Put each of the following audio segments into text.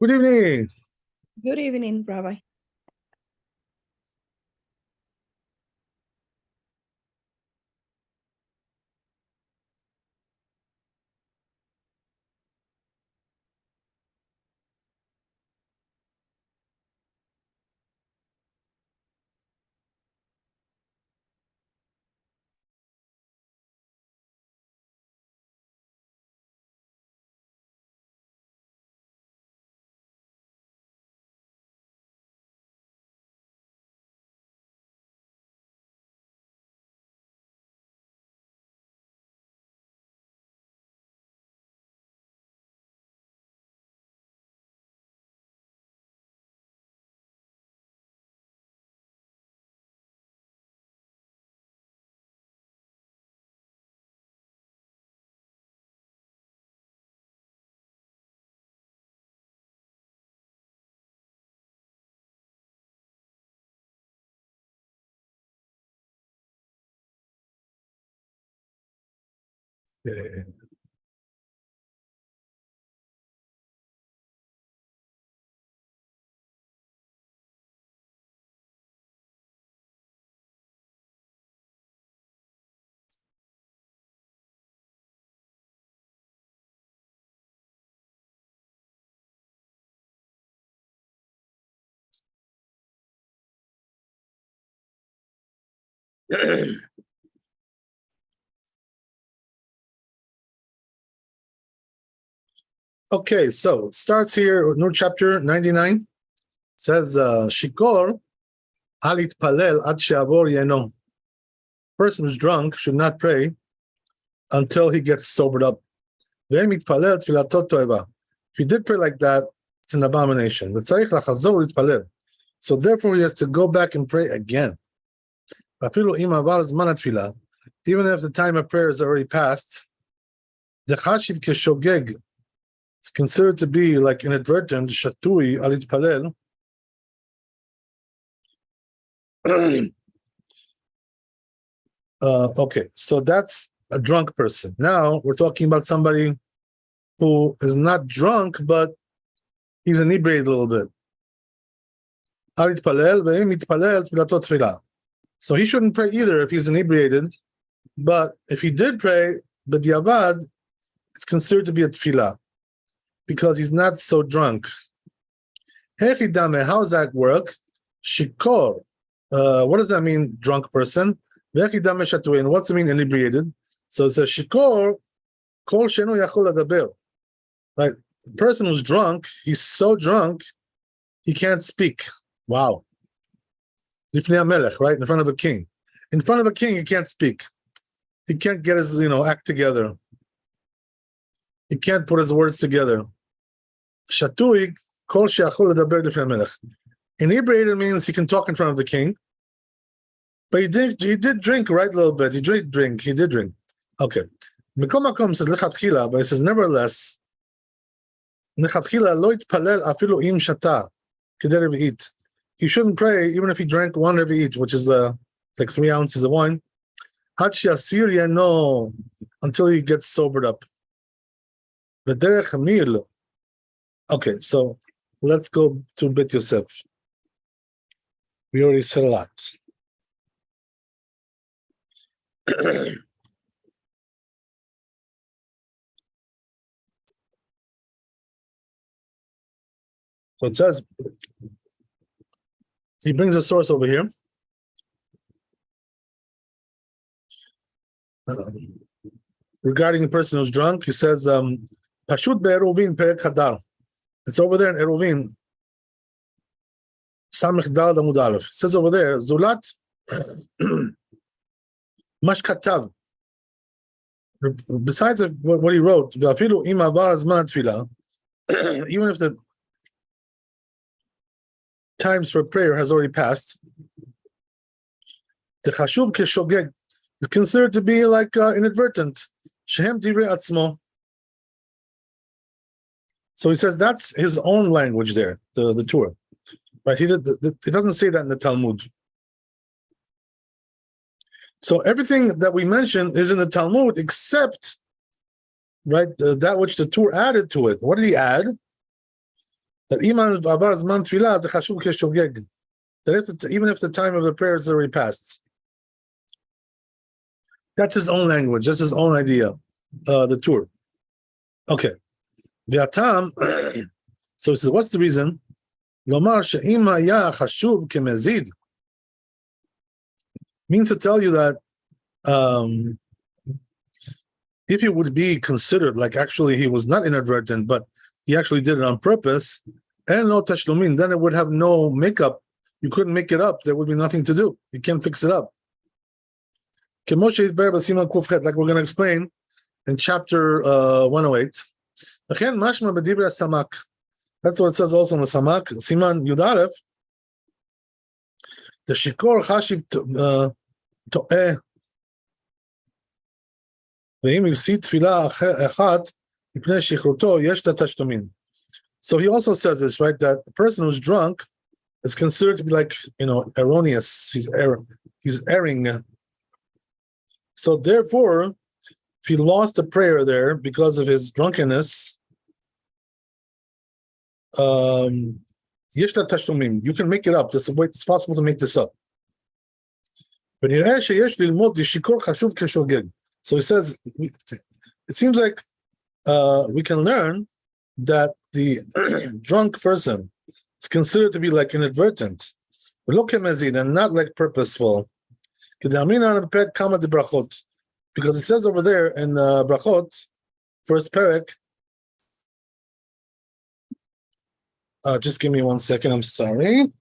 Good evening. Good evening, Rabbi. Okay, so it starts here, new chapter 99. It says, Shikor alit palel ad she'avor yeno. Person who's drunk should not pray until he gets sobered up. Ve'em yitpalel tfilatot toeva. If he did pray like that, it's an abomination. V'tzarich lachazor yitpalel. So therefore he has to go back and pray again. Afilu im avar zman hatfilah. Even if the time of prayer is already passed, the chashiv keshogeg, it's considered to be like inadvertent, shatui alit palel. Okay, so that's a drunk person. Now we're talking about somebody who is not drunk, but he's inebriated a little bit. Alit palel ve'im yitpalel tfilatot tfilah. So he shouldn't pray either if he's inebriated, but if he did pray, b'diavad, it's considered to be a tfilah, because he's not so drunk. How does that work? Shikor. What does that mean, drunk person? What's it mean, inebriated? So it says shikor, kol shenu yachol ladaber. Right? The person who's drunk, he's so drunk, he can't speak. Wow. Lifnei HaMelech, right? In front of a king. In front of a king, he can't speak. He can't get his, act together. He can't put his words together. Shatui, kol she'achol ladaber lifnei HaMelech. Inebriated means he can talk in front of the king, but he did drink, right, a little bit. He did drink. Okay. Mikol Makom says lechatchila, but it says nevertheless, lechatchila lo yitpalel afilu im shata kedei revi'it. He shouldn't pray even if he drank one revi'it, which is like 3 ounces of wine. Ad she'asir yeno, until he gets sobered up. V'derech hamil. Okay, so let's go to Bet Yosef. We already said a lot. So it says, he brings a source over here. Regarding a person who's drunk, he says, Pashut be'eruvin perek hadar. It's over there in Eruvin. Samech Dal Amud Aleph. It says over there, Zulat Mashkatav. Besides what he wrote, V'afilu im avar azman tefillah, even if the times for prayer has already passed, the chashuv keshogeg is considered to be like inadvertent. Shehem divrei atzmo. So he says that's his own language there, the Torah. Right? He doesn't say that in the Talmud. So everything that we mentioned is in the Talmud except, right, that which the Torah added to it. What did he add? That even if the time of the prayer is already passed. That's his own language. That's his own idea. The tour. Okay. V'atam. So he says, what's the reason? Lomar she'im haya chashuv kemezid means to tell you that if it would be considered like actually he was not inadvertent, but he actually did it on purpose, and no tashlumin, then it would have no makeup. You couldn't make it up. There would be nothing to do. You can't fix it up. Like we're going to explain in chapter 108. That's what it says also in the Samak. Siman Yudalef. The Shikor Chashiv To'eh. So he also says this, right? That the person who's drunk is considered to be like, erroneous. He's erring. So therefore, if he lost a prayer there because of his drunkenness, you can make it up. It's possible to make this up. So he says, it seems like we can learn that the drunk person is considered to be like inadvertent, and not like purposeful. Because it says over there in Brachot, first parak. Just give me 1 second. I'm sorry.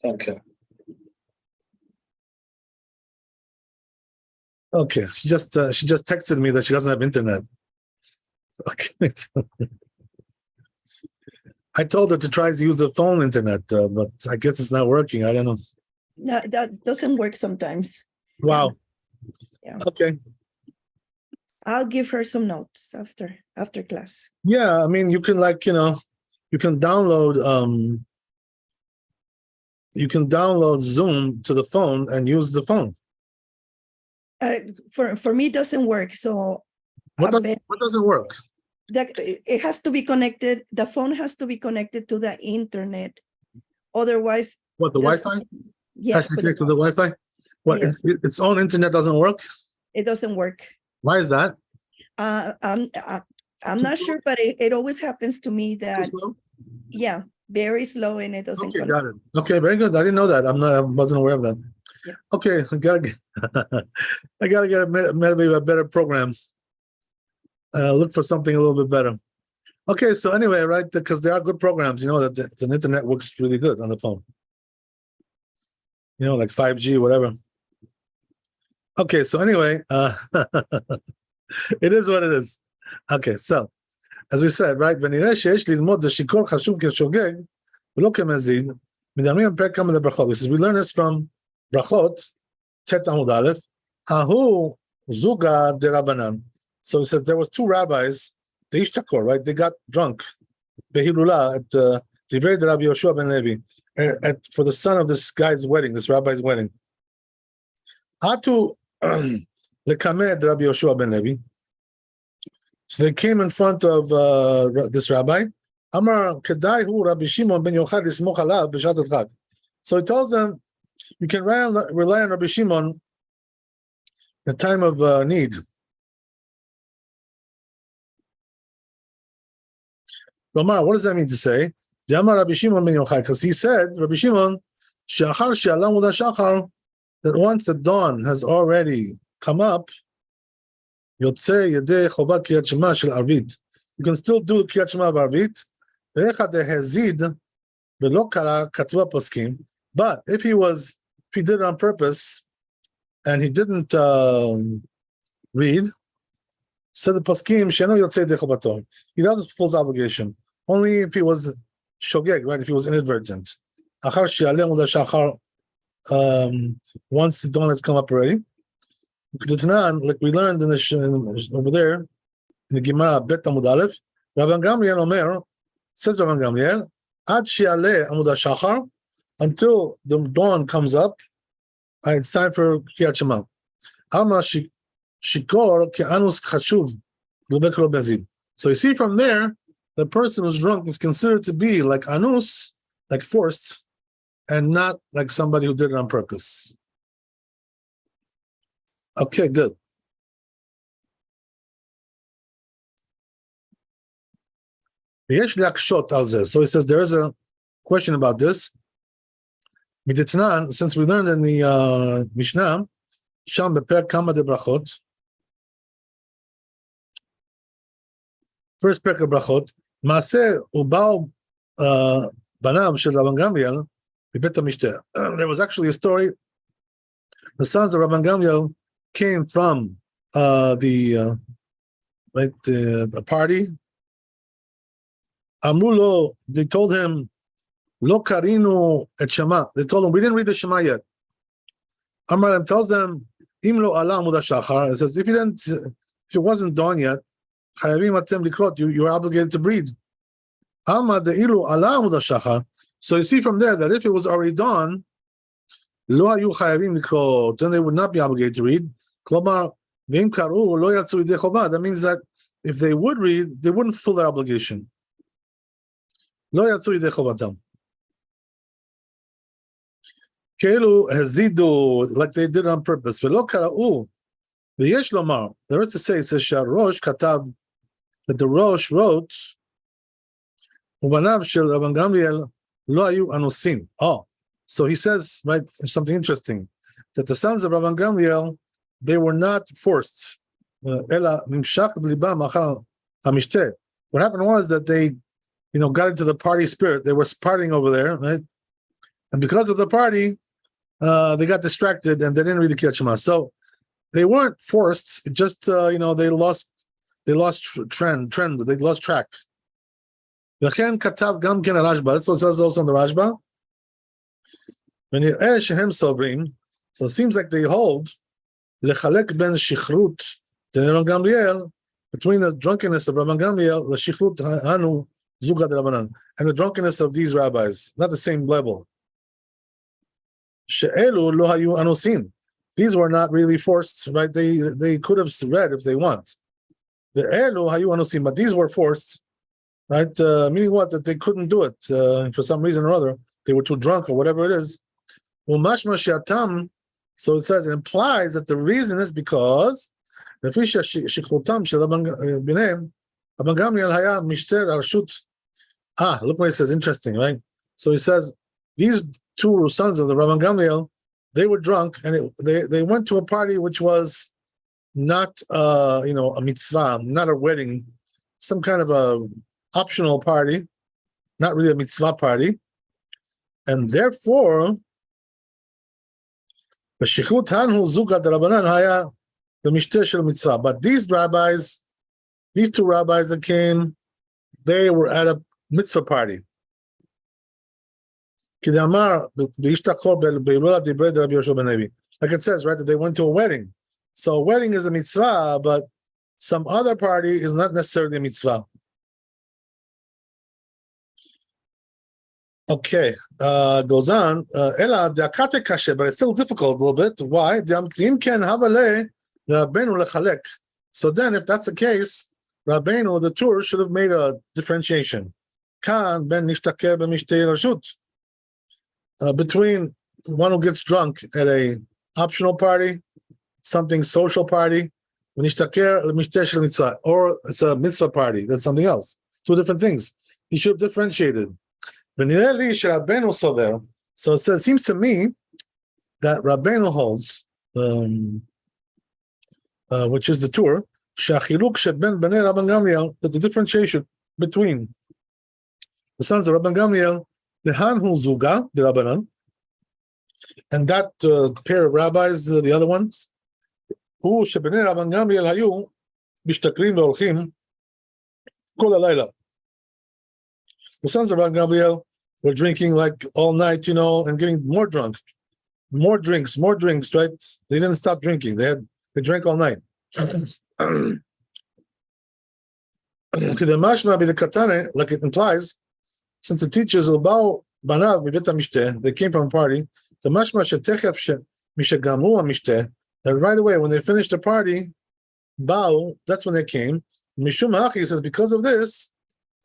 Okay. She just texted me that she doesn't have internet. Okay. I told her to try to use the phone internet, but I guess it's not working. I don't know. No, that doesn't work sometimes. Wow. Yeah. Okay. I'll give her some notes after class. Yeah, I mean, you can you can download Zoom to the phone and use the phone. For me, it doesn't work. So what doesn't work? It has to be connected. The phone has to be connected to the internet. Otherwise, what, the Wi-Fi? Yes, has to be connected to the Wi-Fi. What? Yes. Its own internet doesn't work? It doesn't work. Why is that? I'm not sure, but it always happens to me that very slow, and it doesn't connect. Got it. Okay, very good. I didn't know that. I wasn't aware of that. Yes. Okay, I gotta get maybe a better program. Look for something a little bit better. Okay, so anyway, right, because there are good programs, that the internet works really good on the phone. Like 5G, whatever. Okay, so anyway, it is what it is. Okay, so as we said, right, we learn this from Brachot, Tet Amud Aleph, Hahu Zuga de Rabbanan. So he says there was 2 rabbis, the Ishtakor, right? They got drunk, Behilula, at Divrei de Rabbi Yoshua ben Levi, for the son of this guy's wedding, this rabbi's wedding. Atu Lekameh de Rabbi Yoshua ben Levi. So they came in front of this rabbi. Amar Kedai hu Rabbi Shimon ben Yochai lismoch alav b'shat adchad. So he tells them, you can rely on Rabbi Shimon in the time of need. Omar, what does that mean to say? Because he said, Rabbi Shimon, that once the dawn has already come up, you can still do Kriyat Shema of Arvit. But if he did it on purpose and he didn't read, said the Poskim, he doesn't fulfill his obligation. Only if he was shogeg, right? If he was inadvertent. Once the dawn has come up already. Like we learned in over there, in the Gemara, Bet Amud Aleph, Rabban Gamliel Omer, says Rabban Gamliel, Ad Shialeh Amud HaShachar, until the dawn comes up, it's time for Kriyat Shema. shikor ke'anus chashuv l'bekro bezid. So you see from there, the person who's drunk is considered to be like anus, like forced, and not like somebody who did it on purpose. Okay, good. So he says there is a question about this. Since we learned in the Mishnah, Sham beper kama de brachot. First perk of brachot, Maaseh ubal banav shel Rabban Gamliel bibet hamishter. There was actually a story. The sons of Rabban Gamliel came from the party. Amulo, they told him, Lo karinu et Shema. They told him, we didn't read the Shema yet. Amar tells them, Im lo ala amud hashachar. It says, if it wasn't dawn yet, chayavim atem likrot, you are obligated to read. Amar deilu ala amud hashachar. So you see from there that if it was already dawn, lo hayu chayavim likrot, then they would not be obligated to read. Klomar ve'im karu lo yatzu yidei chova. That means that if they would read, they wouldn't fulfill their obligation. Lo yatzu yidei chovatam. Keilu hazidu, like they did on purpose. V'lo kara'u v'yesh lomar. There is to say, it says Rosh katav, that the Rosh wrote, ubanav shel Rabban Gamliel lo hayu anusin. Oh, so he says, right, something interesting, that the sons of Rabban Gamliel, they were not forced. Ela nimshach b'libam achar hamishter. What happened was that they, got into the party spirit. They were partying over there, right? And because of the party, they got distracted and they didn't read the Kriyat Shema. So they weren't forced. It just, they lost trend. They lost track. V'chen katav gam ken Rashba. That's what it says also in the Rashba. When you shehem sovrim, so it seems like they hold lechalek ben shichrut to Rabban Gamliel, between the drunkenness of Rabban Gamliel, the shichrut hanu zugad Rabbanan, and the drunkenness of these rabbis, not the same level. She'elu lo hayu anusin. These were not really forced, right? They could have read if they want. The elu hayu anusin, but these were forced, right? Meaning what? That they couldn't do it for some reason or other. They were too drunk or whatever it is. Umashma she'atam. So it says, it implies that the reason is because the fisha shichrutam shel Rabban Gamliel haya mishter arshut. Look what it says. Interesting, right? So he says these two sons of the Rabban Gamliel, they were drunk, and they went to a party which was not a mitzvah, not a wedding, some kind of a optional party, not really a mitzvah party, and therefore but these rabbis, these two rabbis that came, they were at a mitzvah party. Like it says, right, that they went to a wedding. So a wedding is a mitzvah, but some other party is not necessarily a mitzvah. Okay, goes on. But it's still difficult a little bit. Why? So then, if that's the case, Rabbeinu, the Tur, should have made a differentiation. Between one who gets drunk at a optional party, something social party, or it's a mitzvah party. That's something else. Two different things. He should have differentiated. So it says, seems to me that Rabbeinu holds, which is the Tur, that the differentiation between the sons of Rabban Gamliel, the Hanhu Zuga, the Rabbanan, and that pair of rabbis, the other ones, who Shebnei Rabban Gamliel hayu mishtakrim ve'olchim kol halayla. The sons of Rabban Gamliel were drinking like all night, and getting more drunk, more drinks, right? They didn't stop drinking. They drank all night. The mashma be the katane, like it implies, since it teaches ubao banav mibet hamishte, they came from a party. The mashma shetechef mishegamu hamishte, that right away when they finished the party, Bao, that's when they came. Mishum Hachi says, because of this,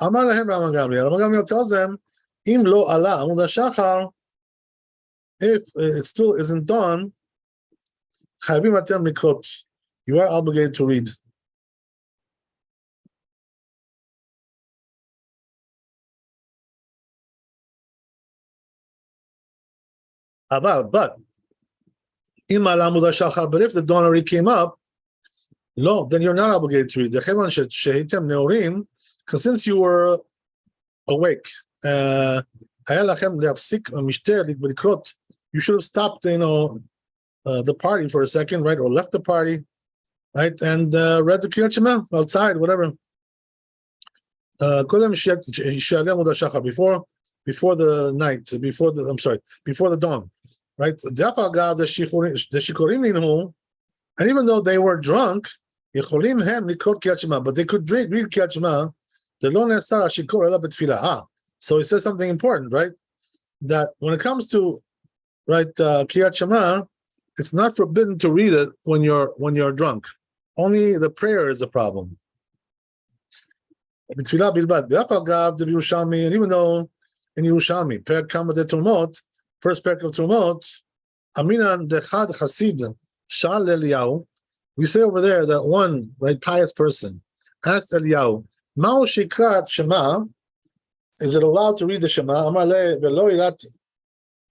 Amar Lahem Raman Gamliel. Raman Gamliel tells them, Im lo ala amud hashachar, if it still isn't done, chayvim atem likrot, you are obligated to read. But if the dawn already came up, no, then you're not obligated to read. Because since you were awake, you should have stopped, the party for a second, right, or left the party, right, and read the Kriyat Shema outside, whatever. Before the night, before the dawn, right? And even though they were drunk, but they could read Kriyat Shema. So he says something important, right? That when it comes to Kriyat Shema, it's not forbidden to read it when you're drunk. Only the prayer is a problem. And even though in Yerushalmi, Perek Kama de Tumot, first Perek of Tumot, Aminan Dechad Chasid Shal Eliyahu, we say over there that one pious person asked Eliyahu, Mao Shikrat Shema, is it allowed to read the Shema? Amar le velo irat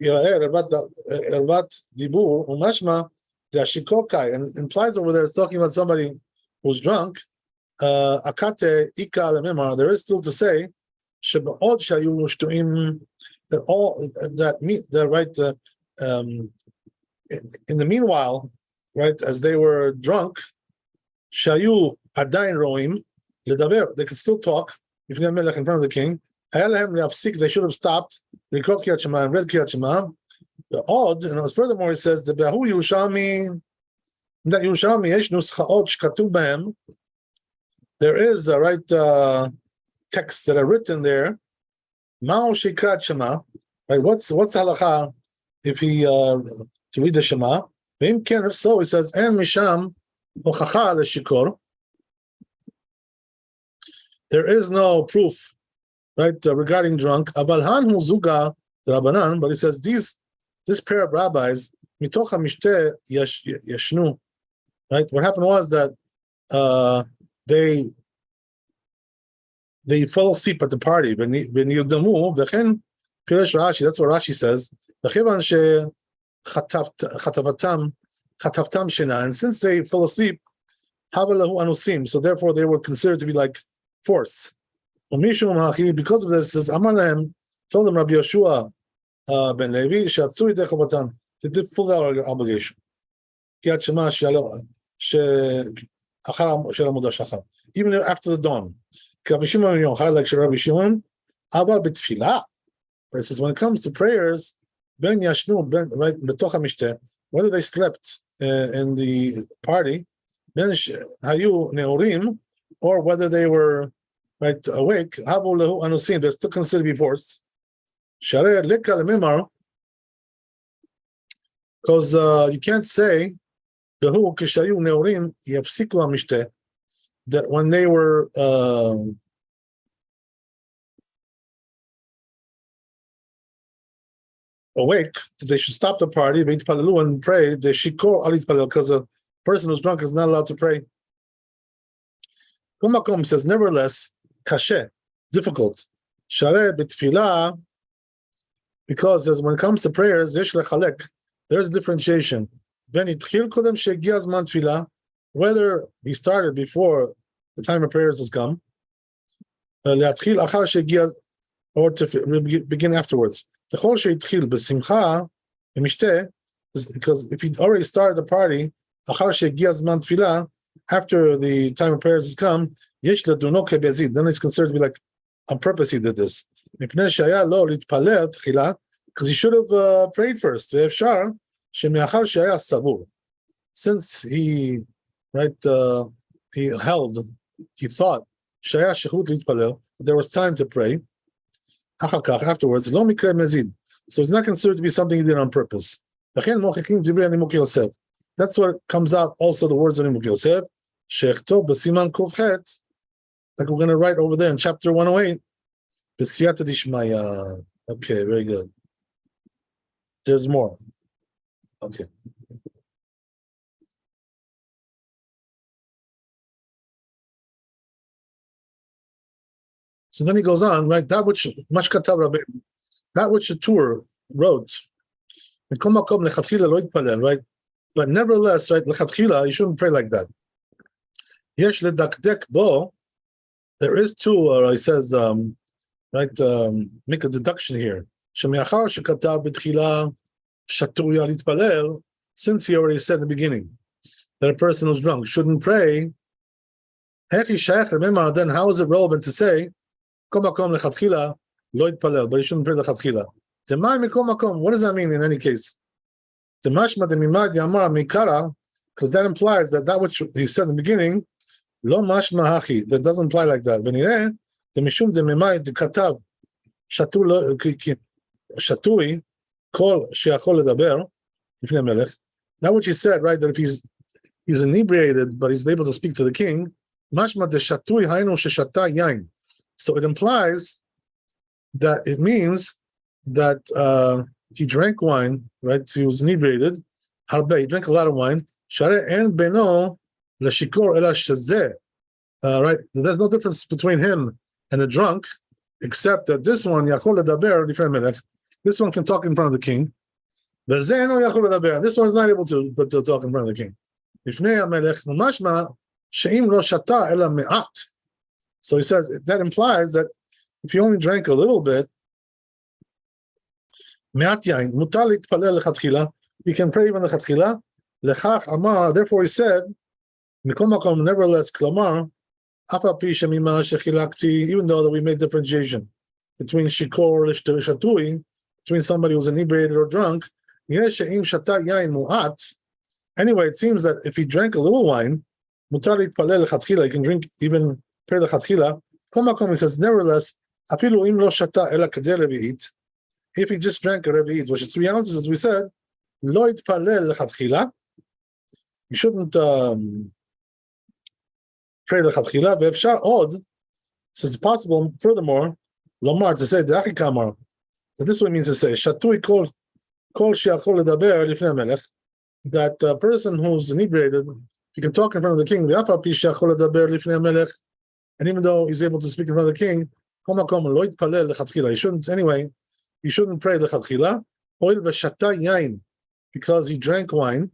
ervat dibur umashma de'ashikokai, and implies over there it's talking about somebody who's drunk. Akate ika lememar, there is still to say shebaod shayu shtuim, that all that meet the right in the meanwhile, right, as they were drunk, shayu adayin roim ledaber, they could still talk if you're melech in front of the king. They should have stopped. They read Kriyat Shema. The odd, and furthermore, he says the Behu Yerushalmi, that Yerushalmi yesh nuschaot shkatuv b'hem. There is a texts that are written there. Ma'o shikrat Shema. Right? What's halacha if he to read the Shema? If so, he says en misham hochacha leshikor. There is no proof, regarding drunk. Abalhan hu zuga Rabbanan, but he says this pair of rabbis mitocha mishteh yashnu. Right. What happened was that they fell asleep at the party. That's what Rashi says. And since they fell asleep, so therefore they were considered to be like forced. Because of this, says Amar Lahem, told them Rabbi Yeshua ben Levi, they did full obligation. Even after the dawn. Rabbi Shimon, it says when it comes to prayers, ben yashnu, betoch hamishte, whether they slept in the party, ben hayu neorim, or whether they were awake, they're still considered to be forced. Because you can't say that when they were awake, they should stop the party and pray. They shikor alit palel, because a person who's drunk is not allowed to pray. Kumakom says, nevertheless, kashe, difficult. Shareh b'tfilah, because as when it comes to prayers, yesh lechalek, there's a differentiation. Ben itchil kodem shegia zman tfilah, whether he started before the time of prayers has come, le'atchil achar shegia, or to begin afterwards. The whole sheitchil b'simcha b'mishteh, because if he already started the party, achar shegia zman tfilah, after the time of prayers has come, yesh leduno kebezid, then it's considered to be like on purpose he did this. Because he should have prayed first. Since he thought there was time to pray afterwards. So it's not considered to be something he did on purpose. That's what comes out also the words of Nimuk Yosef. Shechtov b'siman kufchet, like we're going to write over there in chapter 108, b'siyata dishmaya. Okay, very good. There's more. Okay. So then he goes on, right? That which the Torah wrote, right? But nevertheless, right, you shouldn't pray like that. There is two, he says, make a deduction here. Since he already said in the beginning that a person who's drunk shouldn't pray, then how is it relevant to say, but he shouldn't pray lechatchila? What does that mean in any case? Because that implies that which he said in the beginning, that doesn't imply like that. That which he said, right, that if he's inebriated, but he's able to speak to the king, so it implies that it means that he drank wine, right? He was inebriated. He drank a lot of wine. Right? There's no difference between him and the drunk, except that this one, this one can talk in front of the king. This one is not able to talk in front of the king. So he says that implies that if you only drank a little bit, you can pray even lechatchila. Therefore he said, nevertheless, even though that we made differentiation between shikor shatui, between somebody who's inebriated or drunk. Anyway, it seems that if he drank a little wine, he can drink even pray lechatchila. He says, nevertheless, if he just drank a revi'it, which is 3 ounces, as we said, lo yitpalel lechatchila, you shouldn't pray lechatchila. Ve'efshar od, so it's possible, furthermore, lomar, to say de'achi kamar, that this one means to say shatui kol she'achol ledaber lifnei melech, that a person who's inebriated, he can talk in front of the king, ve'afa pi she'achol ledaber lifnei melech, and even though he's able to speak in front of the king, kol makom lo yitpalel lechatchila, you shouldn't pray lechatchila, oil v'shata yain, because he drank wine.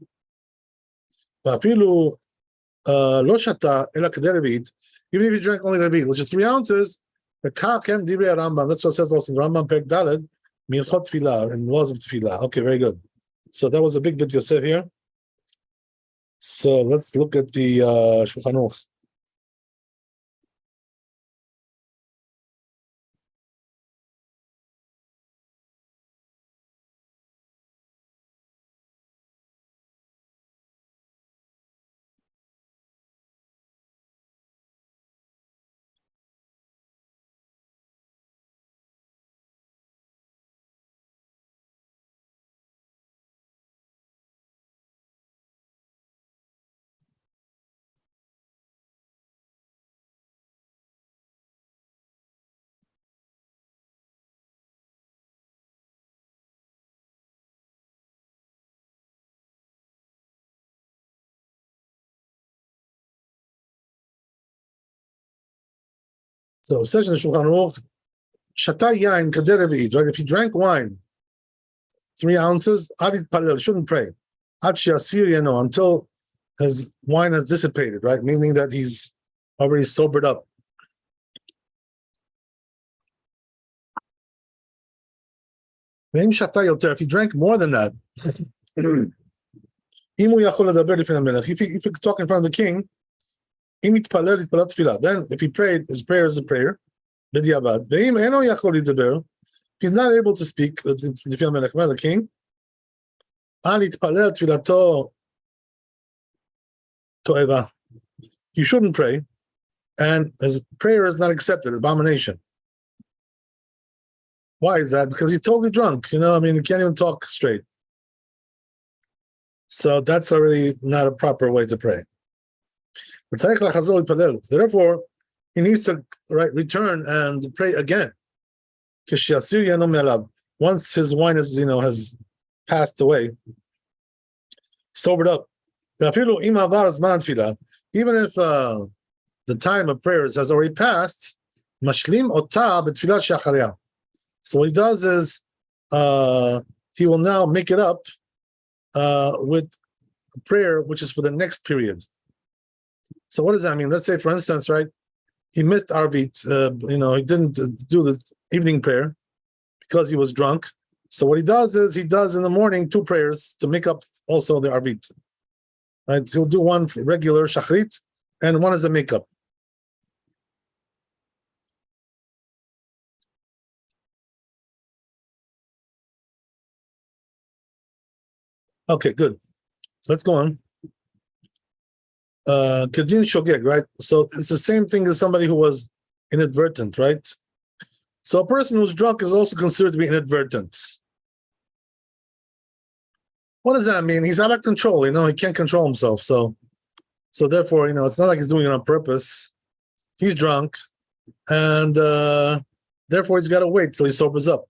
Va'afilu lo shata ela kedei revi'it, even if he drank only revi'it, which is 3 ounces, the kakem divrei Rambam. That's what it says also in Rambam Perek Daled, milchot tefillah, and laws of tefillah. Okay, very good. So that was a big bit Yosef here. So let's look at the Shulchan Aruch. So it says in the Shulchan Aruch, shata yain kedei revi'it, right? If he drank wine, 3 ounces, adit palel, shouldn't pray. Ad she'asir yeno, until his wine has dissipated, right? Meaning that he's already sobered up. If he drank more than that, if he could talk in front of the king, then if he prayed, his prayer is a prayer. If he's not able to speak, the king, you shouldn't pray, and his prayer is not accepted, abomination. Why is that? Because he's totally drunk. He can't even talk straight. So that's already not a proper way to pray. Therefore, he needs to return and pray again. Once his wine has passed away, sobered up. Even if the time of prayers has already passed, so what he does is he will now make it up with a prayer which is for the next period. So what does that mean? Let's say, for instance, he missed Arvit, he didn't do the evening prayer because he was drunk. So what he does is he does in the morning 2 prayers to make up also the Arvit. He'll do one for regular Shachrit and one as a makeup. Okay, good. So let's go on. Kedin Shogeg, right? So it's the same thing as somebody who was inadvertent, right? So a person who's drunk is also considered to be inadvertent. What does that mean? He's out of control, he can't control himself. So therefore, it's not like he's doing it on purpose. He's drunk, and therefore he's got to wait till he sobers up.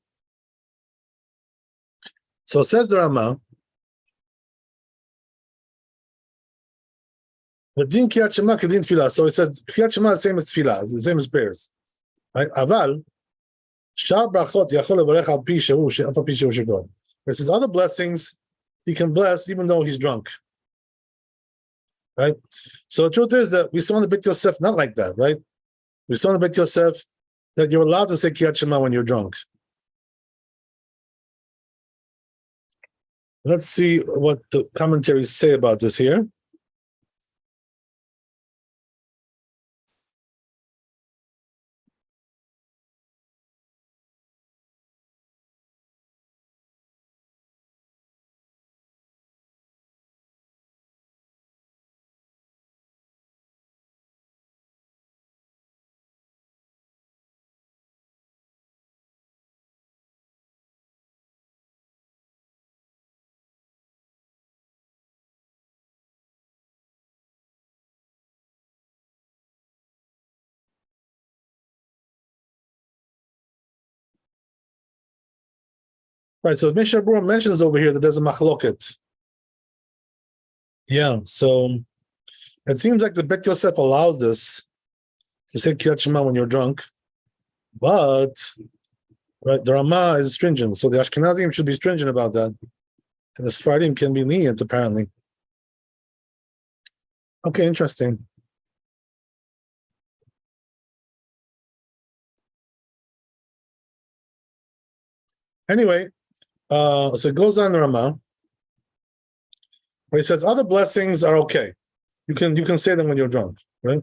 So says the Rama, so he said Kriyat Shema is the same as Tefillah, the same as prayers. Right? Aval, Shar brachot yachol levarech al pi shehu she'af al pi shehu shegor. Versus other blessings, he can bless even though he's drunk. Right? So the truth is that we saw in the Beit Yosef not like that, right? We saw in the Beit Yosef that you're allowed to say Kriyat Shema when you're drunk. Let's see what the commentaries say about this here. Right, so Mishnah Berurah mentions over here that there's a machloket. Yeah, so it seems like the Bet Yosef allows this to say Kriyat Shema when you're drunk, but the Rama is stringent, so the Ashkenazim should be stringent about that, and the Sephardim can be lenient apparently. Okay, interesting. Anyway, so it goes on the Rama, where he says other blessings are okay. You can say them when you're drunk, right?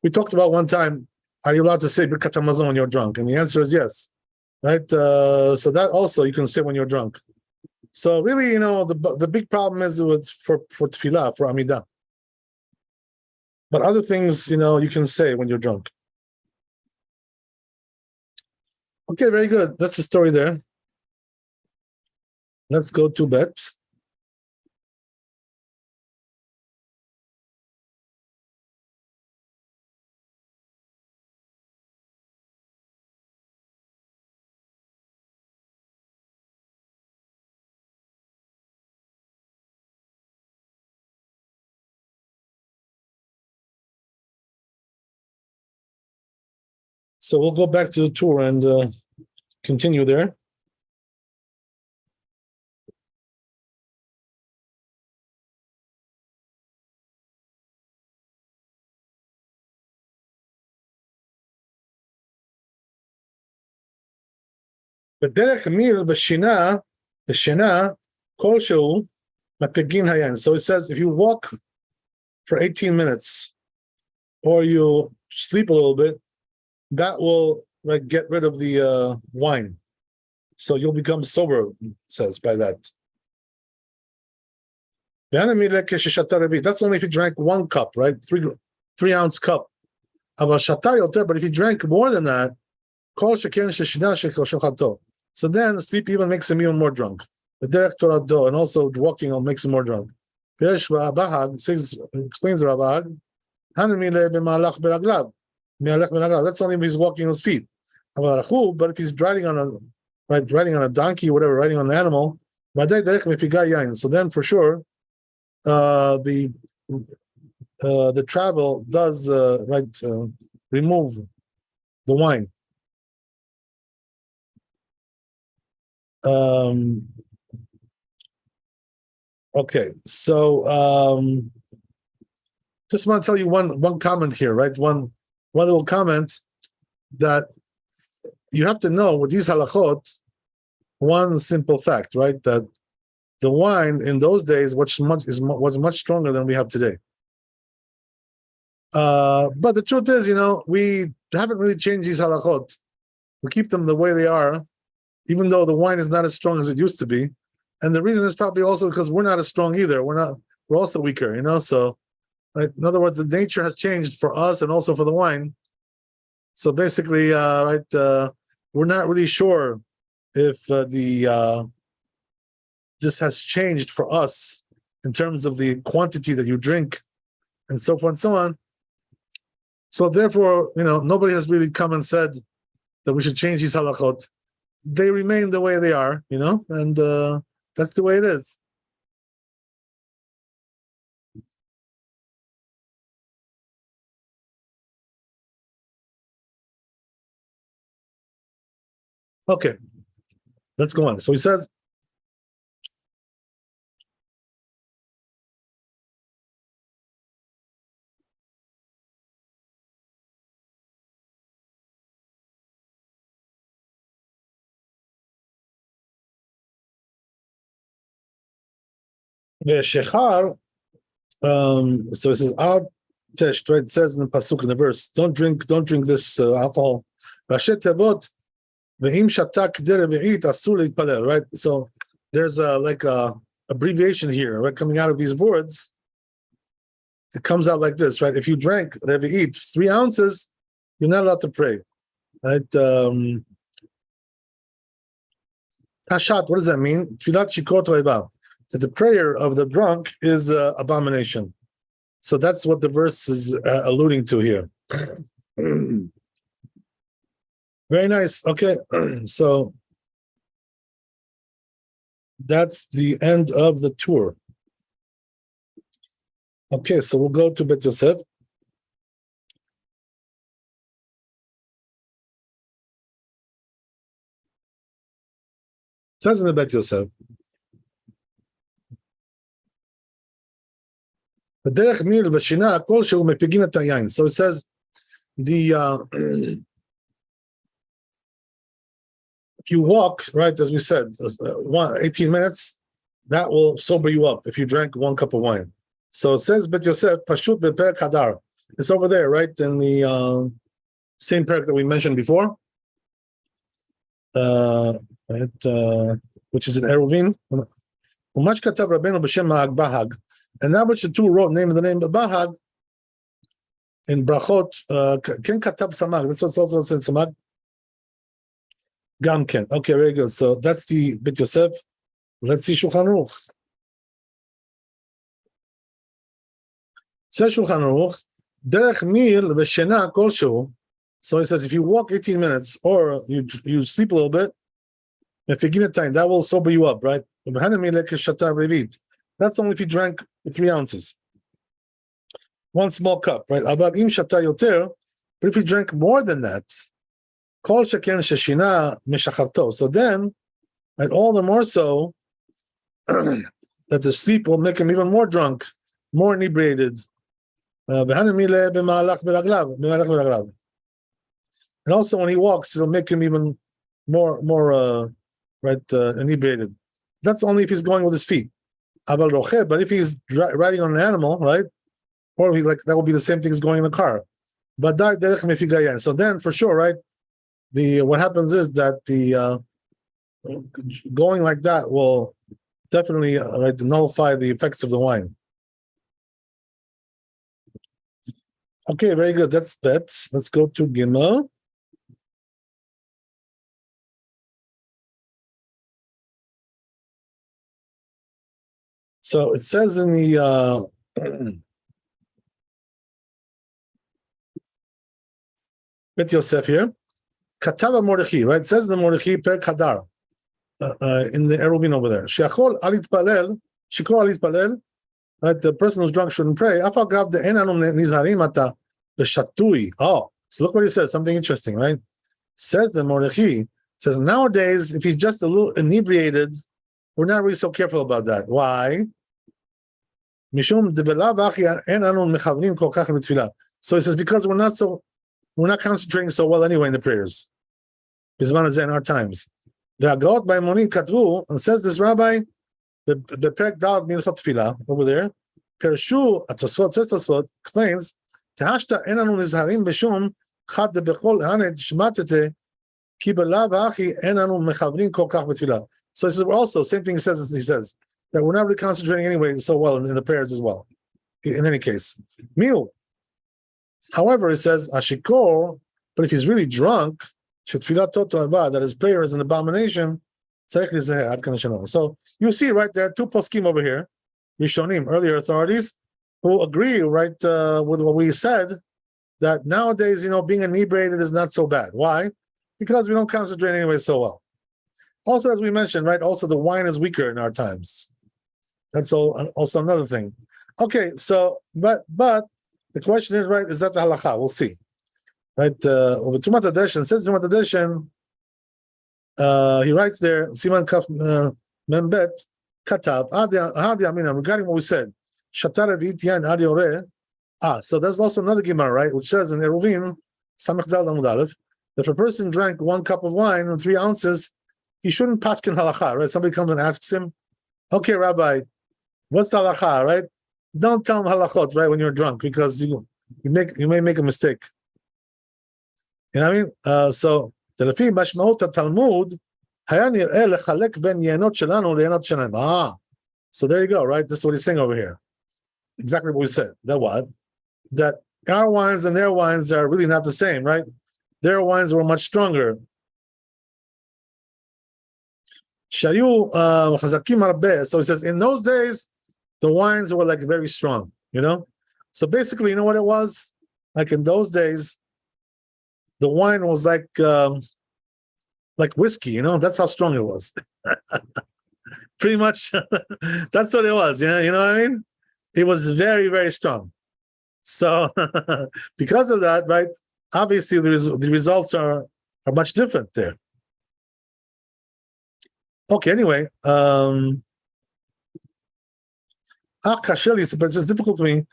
We talked about one time, are you allowed to say Birkat Hamazon when you're drunk? And the answer is yes, right? So that also you can say when you're drunk. So really, the big problem is for Tefillah, for Amidah. But other things, you can say when you're drunk. Okay, very good. That's the story there. Let's go to Bet. So we'll go back to the tour and continue there. בדרך מיר ושינה כלשהו מפגין היין. So it says if you walk for 18 minutes or you sleep a little bit, that will get rid of the wine. So you'll become sober, it says by that. That's only if you drank 1 cup, right? 3-ounce cup. But if you drank more than that, so then sleep even makes him even more drunk. And also walking makes him more drunk. Explains the Rabahag. That's only if he's walking on his feet. But if he's riding on a donkey, whatever, riding on an animal, so then for sure, the travel does remove the wine. Okay, so just want to tell you one comment here, right? One little comment that you have to know with these halachot. One simple fact, right? That the wine in those days was much stronger than we have today. But the truth is, we haven't really changed these halachot. We keep them the way they are, even though the wine is not as strong as it used to be. And the reason is probably also because we're not as strong either. We're also weaker, So, right, in other words, the nature has changed for us and also for the wine. So basically, we're not really sure if this has changed for us in terms of the quantity that you drink and so forth and so on. So therefore, nobody has really come and said that we should change these halachot. They remain the way they are, and that's the way it is. Okay, let's go on. So he says, Shechar, so it says, Tesh, right? It says in the pasuk in the verse, don't drink this alcohol. Right? So there's a abbreviation here, right? Coming out of these words, it comes out like this, right? If you drank revi'it 3 ounces, you're not allowed to pray, right? Tashat, what does that mean? Tfilat shikot reva. So the prayer of the drunk is abomination. So that's what the verse is alluding to here. Very nice. Okay, so that's the end of the tour. Okay, so we'll go to Bet Yosef. It says in the Bet Yosef, so it says if you walk, right, as we said, 18 minutes, that will sober you up if you drank 1 cup of wine. So it says Bet Yosef, Pashut bePerek Hadar. It's over there, right, in the same perek that we mentioned before, which is in Eruvin. And that which the two wrote, name of the name of Bahag, in Brachot, Ken Katab Samag. That's what's also said Samag. Gam Ken. Okay, very good. So that's the Bet Yosef. Let's see Shulchan Aruch. Says Shulchan Aruch, Derech Mir v'Shena Kolshu. So it says if you walk 18 minutes or you sleep a little bit, if you give it time, that will sober you up, right? That's only if you drank 3 ounces. 1 small cup, right? But if you drank more than that, so then, and all the more so, that the sleep will make him even more drunk, more inebriated. And also when he walks, it'll make him even more inebriated. That's only if he's going with his feet. But if he's riding on an animal, right? Or that will be the same thing as going in a car. But so then for sure, right? What happens is that the going like that will definitely nullify the effects of the wine. Okay, very good. That's Bet. Let's go to Gimel. So it says in the Bet Yosef here, Katava Mordechai, right? It says in the Mordechai Per Kadar, in the Eruvin over there. Shekol Alit Palel, Shekol Alit Palel, right? The person who's drunk shouldn't pray. Afagav the Enanum Nizarim Ata, the Shatui. Oh, so look what he says, something interesting, right? Says the Mordechai, says nowadays, if he's just a little inebriated, we're not really so careful about that. Why? So he says because we're not concentrating so well anyway in the prayers. In our times. The Agot by Moni Katvu, and says this rabbi, the Perek Dal Milchot Tefillah over there, Pershu Atosfot says Tosfot explains, Tehashta enanu nizharim b'shum chad bechol haned shmatete ki belav hachi enanu mechavrin kol kach b'tefillah. So he says also same thing he says that we're not really concentrating anyway so well in the prayers as well. In any case, Miu. However, it says Ashikor, but if he's really drunk, that his prayer is an abomination. So you see right there, two poskim over here, Rishonim, earlier authorities, who agree right with what we said, that nowadays, being inebriated is not so bad. Why? Because we don't concentrate anyway so well. Also, as we mentioned, right, also the wine is weaker in our times. That's also another thing. Okay, so, but the question is, right, is that the halakha? We'll see. Right, over Tumat Adeshan, says Tumat Adeshan, he writes there, Siman Kaf Membet, Katab, Adi Amina, regarding what we said, Shatar Vitian Adi Ore. So there's also another Gemara, right, which says in Eruvin, Samech Dal Amud Aleph, that if a person drank 1 cup of wine and 3 ounces, he shouldn't paskin halakha, right? Somebody comes and asks him, okay, Rabbi, what's the halakha, right? Don't tell him halachot, right, when you're drunk, because you may make a mistake. You know what I mean? So, לפי משמעות התלמוד, היה נראה לחלק בין יינות שלנו ליינות שלהם. So there you go, right? This is what he's saying over here. Exactly what we said. That what? That our wines and their wines are really not the same, right? Their wines were much stronger. שהיו חזקים הרבה. So he says, in those days, the wines were like very strong, So basically, you know what it was? Like in those days, the wine was like whiskey, That's how strong it was. Pretty much, that's what it was. You know what I mean? It was very, very strong. So because of that, right? Obviously, the results are much different there. Okay. Anyway, but it's difficult to me.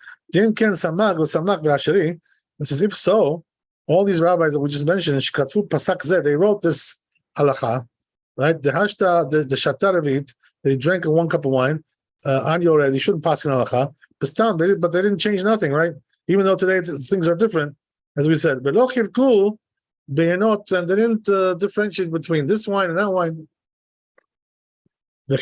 Which is if so. All these rabbis that we just mentioned, they wrote this halakha, right? The shatarevit, they drank 1 cup of wine, they shouldn't pass in halakha, but they didn't change nothing, right? Even though today things are different, as we said. And they didn't differentiate between this wine and that wine. So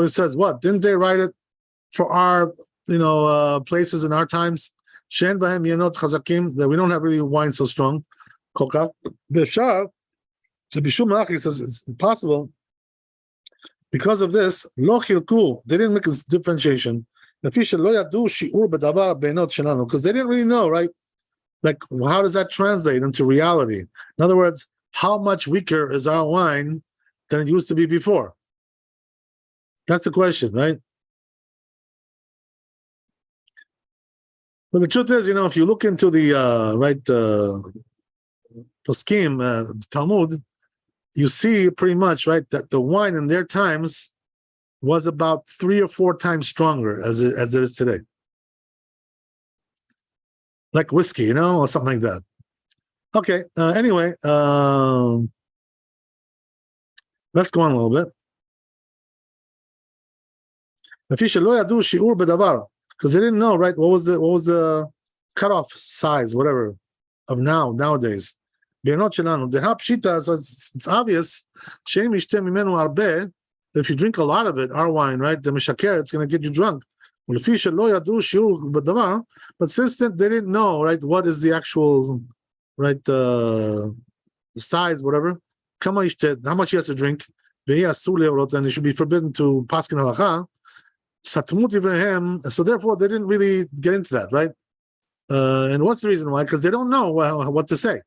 it says, what? Didn't they write it for our, places in our times, that we don't have really wine so strong. He says it's impossible. Because of this, they didn't make a differentiation. Because they didn't really know, right? Like, how does that translate into reality? In other words, how much weaker is our wine than it used to be before? That's the question, right? But the truth is, if you look into the poskim, Talmud, you see pretty much, right, that the wine in their times was about 3 or 4 times stronger as it is today. Like whiskey, or something like that. Okay, anyway, let's go on a little bit. Because they didn't know, right? What was the cutoff size, whatever, of nowadays. So it's obvious. If you drink a lot of it, our wine, right? The mishaker, it's going to get you drunk. But since then, they didn't know, right? What is the actual, right? The size, whatever. how much he has to drink, and he should be forbidden to paskin halacha. So therefore, they didn't really get into that, right? And what's the reason why? Because they don't know what to say.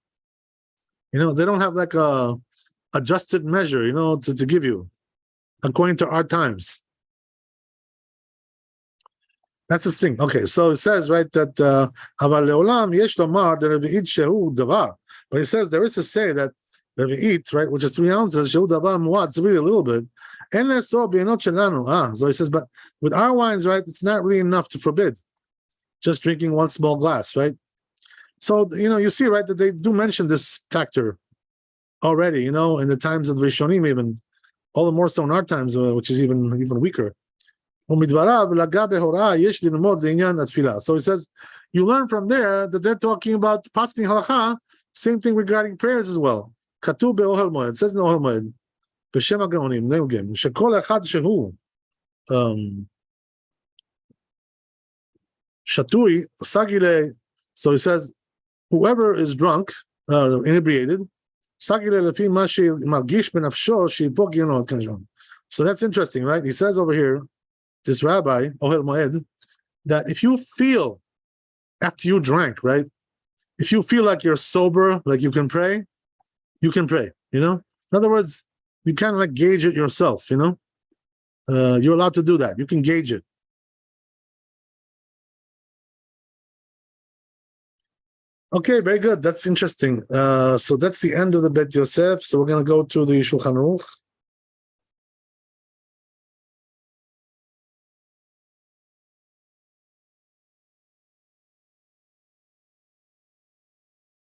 They don't have like a adjusted measure, to give you according to our times. That's this thing. Okay, so it says, right, that but it says there is to say that Revi'it, right, which is 3 ounces, it's really a little bit. So he says, but with our wines, right, it's not really enough to forbid just drinking one small glass, right? So, you see, right, that they do mention this factor already, in the times of the Rishonim, even all the more so in our times, which is even weaker. So he says, you learn from there that they're talking about paskin halacha, same thing regarding prayers as well. It says in Ohel Moed, בשם הגאונים, נהוגים, שכל אחד שהוא שתוי, סגילה, so he says, whoever is drunk, inebriated, סגילה לפי מה שמרגיש בנפשו, שיבוא גיונו. So that's interesting, right? He says over here, this rabbi, Ohel Moed, that if you feel, after you drank, right, if you feel like you're sober, like you can pray, In other words, you kind of like gauge it yourself, you're allowed to do that. You can gauge it. Okay, very good. That's interesting. So that's the end of the Bet Yosef. So we're going to go to the Shulchan Aruch.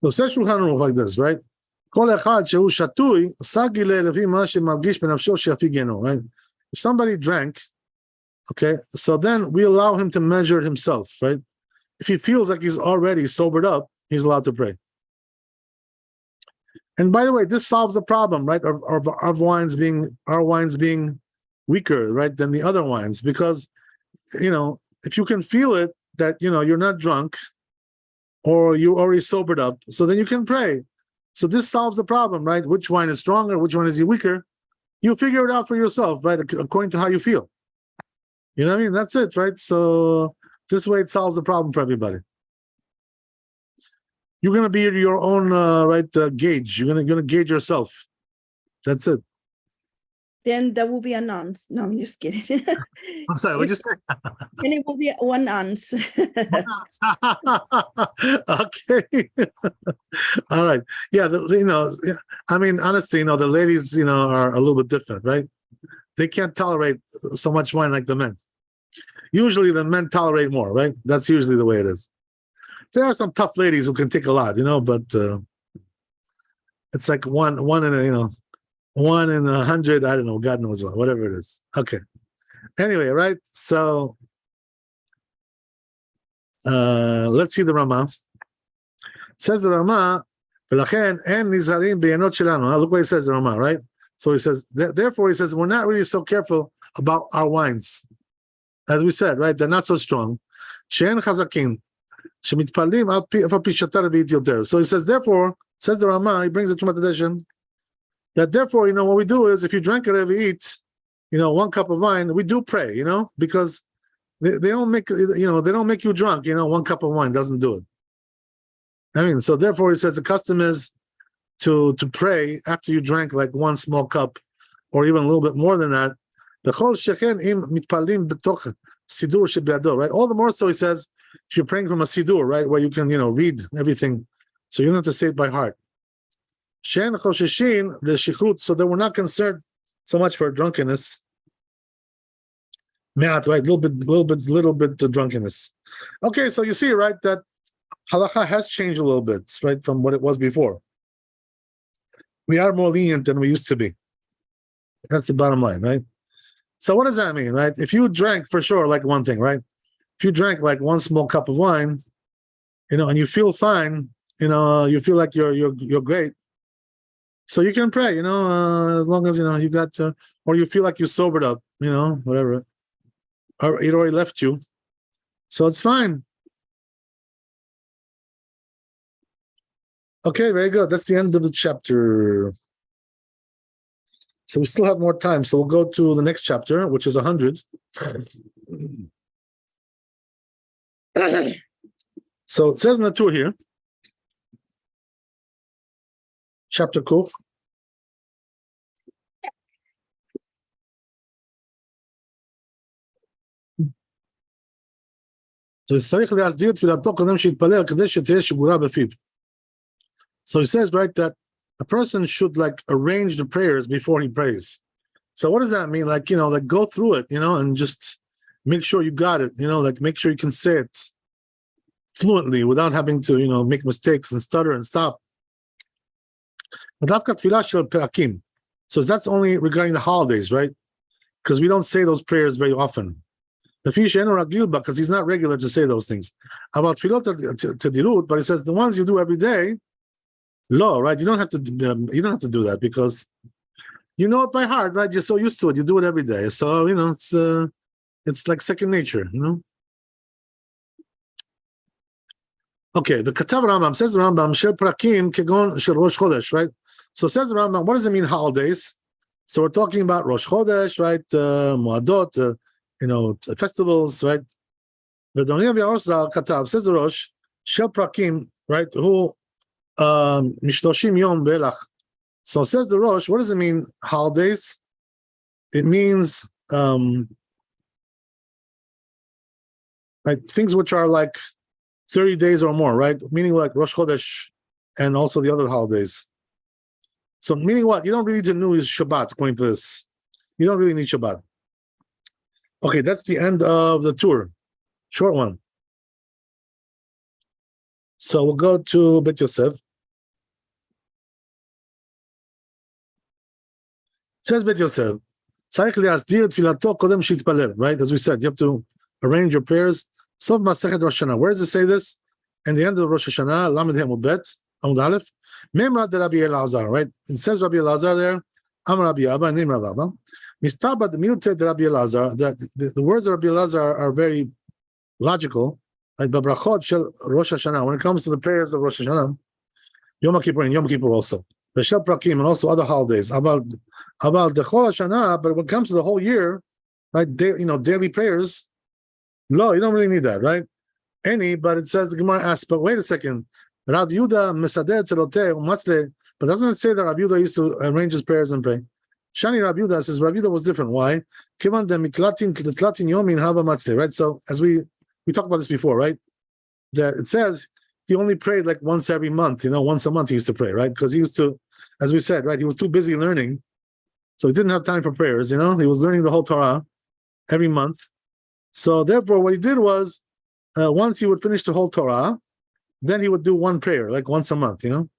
So says Shulchan Aruch like this, right? Right? If somebody drank, okay, so then we allow him to measure it himself, right? If he feels like he's already sobered up, he's allowed to pray. And by the way, this solves the problem, right, of our wines being weaker, right, than the other wines, because if you can feel it that you're not drunk or you already sobered up, so then you can pray. So this solves the problem, right? Which wine is stronger, which one is weaker? You figure it out for yourself, right? According to how you feel. You know what I mean? That's it, right? So this way it solves the problem for everybody. You're going to be your own gauge. You're going to gauge yourself. That's it. Then there will be an ounce. No, I'm just kidding. I'm sorry, what'd you say? And it will be 1 ounce. Okay. All right. Yeah, I mean, honestly, the ladies, are a little bit different, right? They can't tolerate so much wine like the men. Usually the men tolerate more, right? That's usually the way it is. There are some tough ladies who can take a lot, but it's like one in 100, I don't know, God knows what, whatever it is. Okay. Anyway, right? So let's see the Rama. Says the Rama, look what he says, the Rama, right? So he says, therefore, he says, we're not really so careful about our wines. As we said, right? They're not so strong. So he says, therefore, says the Rama, he brings the Tumat Hadeshen, that therefore, what we do is if you drink it every eat, 1 cup of wine, we do pray, because they don't make, they don't make you drunk, 1 cup of wine doesn't do it. I mean, so therefore, he says the custom is to pray after you drank like 1 small cup, or even a little bit more than that. Right? All the more so, he says, if you're praying from a sidur, right, where you can, read everything, so you don't have to say it by heart. So they were not concerned so much for drunkenness. Right, little bit of drunkenness. Okay, so you see, right, that halacha has changed a little bit, right, from what it was before. We are more lenient than we used to be. That's the bottom line, right? So what does that mean, right? If you drank, for sure, like one thing, right? If you drank like 1 small cup of wine, and you feel fine, you feel like you're great, so you can pray, as long as you got to, or you feel like you sobered up, whatever, or it already left you, so it's fine. Okay, very good. That's the end of the chapter. So we still have more time. So we'll go to the next chapter, which is 100. So it says in the tour here, chapter Kuf. So he says, right, that a person should like arrange the prayers before he prays. So what does that mean? Like, like go through it, and just make sure you got it, like make sure you can say it fluently without having to, make mistakes and stutter and stop. So that's only regarding the holidays, right? Because we don't say those prayers very often. Because he's not regular to say those things. About tefillot tedirut, but he says the ones you do every day, lo, right? You don't have to do that because you know it by heart, right? You're so used to it. You do it every day, so it's like second nature, Okay, the Katav Rambam says the Rambam shel prakim kegon shel Rosh Chodesh, right? So says the Rambam, what does it mean holidays? So we're talking about Rosh Chodesh, right? Moadot, festivals, right? But the Katav says the Rosh shel prakim, right? Who mishloshim yom belach. So says the Rosh, what does it mean holidays? It means things which are like 30 days or more, right? Meaning like Rosh Chodesh and also the other holidays. So meaning what? You don't really need to know Shabbat, according to this. You don't really need Shabbat. Okay, that's the end of the tour. Short one. So we'll go to Bet Yosef. It says Bet Yosef, right? As we said, you have to arrange your prayers. Sof Masechet Rosh Hashanah. Where does it say this? In the end of Rosh Hashanah, Lamed Hemud Bet, Amud Aleph, Memra de Rabbi Elazar, right? It says Rabbi Elazar there, Am Rabbi Abba, name Rabbi Abba. Mistaba de Milte de Rabbi Elazar, that the words of Rabbi Elazar are very logical. Like Babrachot Shel Rosh Hashanah, when it comes to the prayers of Rosh Hashanah, Yom Kippur and Yom Kippur also, Beshel Prakim and also other holidays. About the Chol Hashanah, but when it comes to the whole year, right? Daily prayers. No, you don't really need that, right? But it says the Gemara asks, but wait a second, Rabbi Yehuda Mesader Tzeloteh Umatzle, but doesn't it say that Rabbi Yehuda used to arrange his prayers and pray? Shani Rabbi Yehuda says Rabbi Yehuda was different. Why? Kivan de mitlatin yomin hava matzle, right? So as we talked about this before, right? That it says he only prayed like once every month, once a month he used to pray, right? Because he used to, as we said, right, he was too busy learning, so he didn't have time for prayers, he was learning the whole Torah every month. So therefore, what he did was, once he would finish the whole Torah, then he would do one prayer, like once a month, And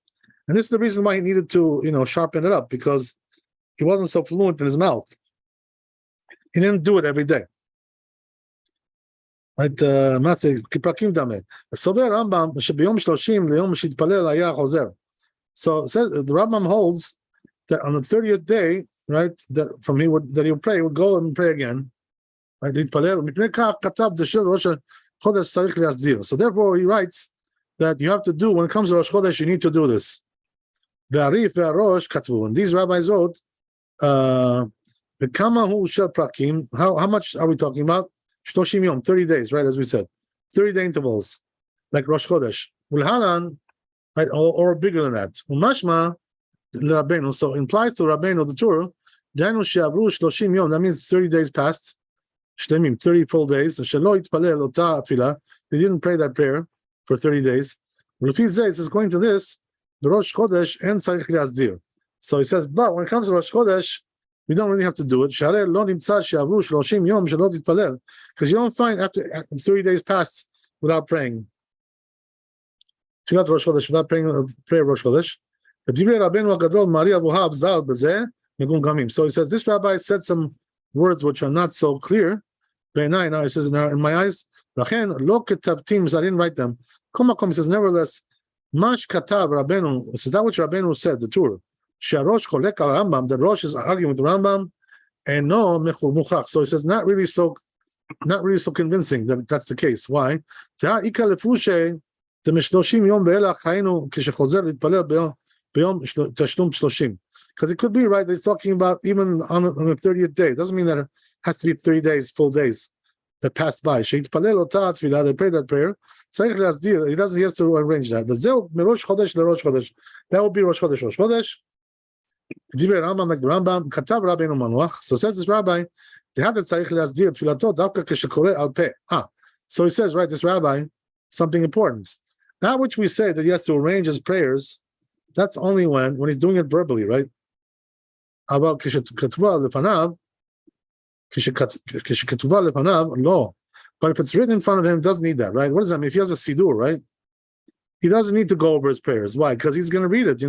this is the reason why he needed to, sharpen it up, because he wasn't so fluent in his mouth. He didn't do it every day. Right? So the Rambam holds that on the 30th day, right, that he would pray, he would go and pray again. Right? So therefore he writes that you have to do, when it comes to Rosh Chodesh, you need to do this. And these rabbis wrote, how much are we talking about? 30 days, right, as we said. 30-day intervals, like Rosh Chodesh. Right, or bigger than that. So implies to Rabbeinu, the Torah, that means 30 days passed. 30 full days. They didn't pray that prayer for 30 days. It says, according to this, the Rosh Chodesh and Tzarich Le'asdir. So he says, but when it comes to Rosh Chodesh, we don't really have to do it. Because you don't find after 30 days passed without praying. Without praying prayer of Rosh Chodesh. So he says, this rabbi said some words which are not so clear. Now he says, in my eyes, so I didn't write them. He says, nevertheless, Mash Katav Rabbeinu, so that which Rabbeinu said, the Torah, Sharosh Cholek al Rambam, the Rosh is arguing with the Rambam, and no Mechur Muchach. So he says, not really so convincing that that's the case. Why? Because it could be, right, he's talking about even on the 30th day. It doesn't mean that it has to be 3 days, full days that passed by. They pray that prayer. He doesn't, he has to arrange that. That would be Rosh Chodesh, Rosh Chodesh. Divrei Rambam, like the Rambam, Katav Rabbeinu Manuach. So says this rabbi, so he says, right, this rabbi, something important. That which we say that he has to arrange his prayers, that's only when he's doing it verbally, right? No. But if it's written in front of him, he doesn't need that, right? What does that mean? If he has a sidur, right? He doesn't need to go over his prayers. Why? Because he's going to read it,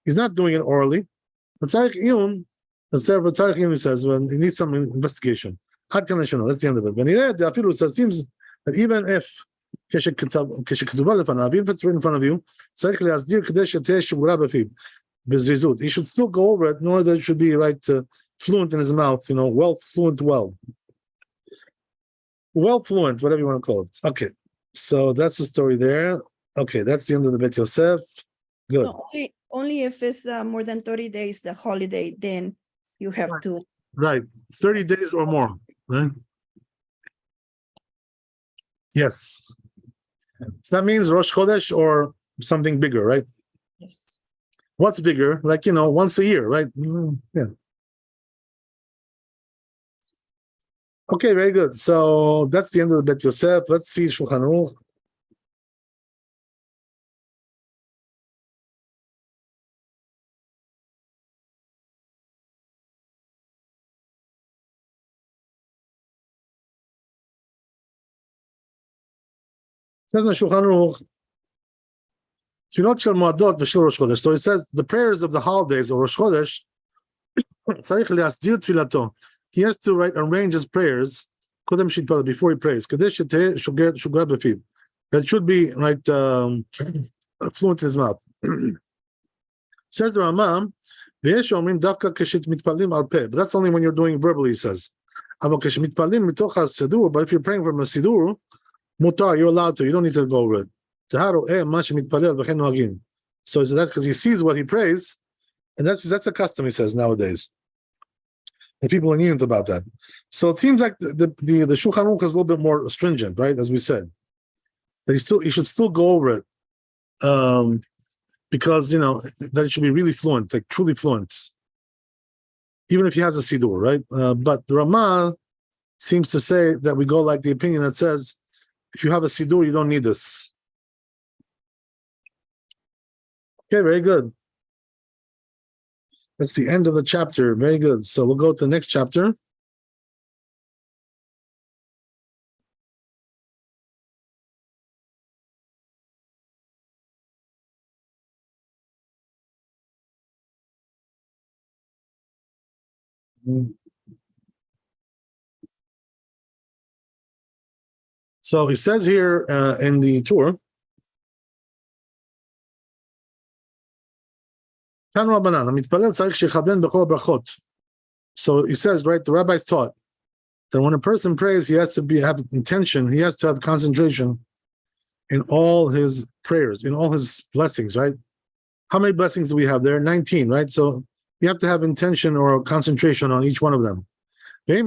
he's not doing it orally. He says, when he needs some investigation. That's the end of it. When he read, it seems that even if it's written in front of you, he should still go over it, nor that it should be right fluent in his mouth, well, fluent, whatever you want to call it. Okay, so that's the story there. Okay, that's the end of the Bet Yosef. Good. So only if it's more than 30 days, the holiday, then you have to. Right, 30 days or more, right? Yes. So that means Rosh Chodesh or something bigger, right? Yes. What's bigger? Like, once a year, right? Yeah. Okay, very good. So that's the end of the Bet Yosef. Let's see Shulchan Aruch. Says in Shulchan Aruch, Tefillot shel Moadot v'shel Rosh Chodesh. So it says the prayers of the holidays of Rosh Chodesh, tzarich le'asdir tfilato. He has to arrange his prayers before he prays. That should be fluent in his mouth. Says the Ramam, but that's only when you're doing verbally, he says. But if you're praying from a sidur, mutar, you're allowed to. You don't need to go over it. So that's because he sees what he prays, and that's a custom, he says, nowadays. And people are lenient about that. So it seems like the Shulchan Aruch is a little bit more stringent, right? As we said, that he should still go over it, because that it should be really fluent, like truly fluent, even if he has a sidur, right? But the Ramah seems to say that we go like the opinion that says, if you have a sidur, you don't need this. Okay, very good. That's the end of the chapter. Very good. So we'll go to the next chapter. So he says here in the Torah, so he says, right, the rabbis taught that when a person prays, he has to have intention, he has to have concentration in all his prayers, in all his blessings, right? How many blessings do we have there? 19, right? So you have to have intention or concentration on each one of them. If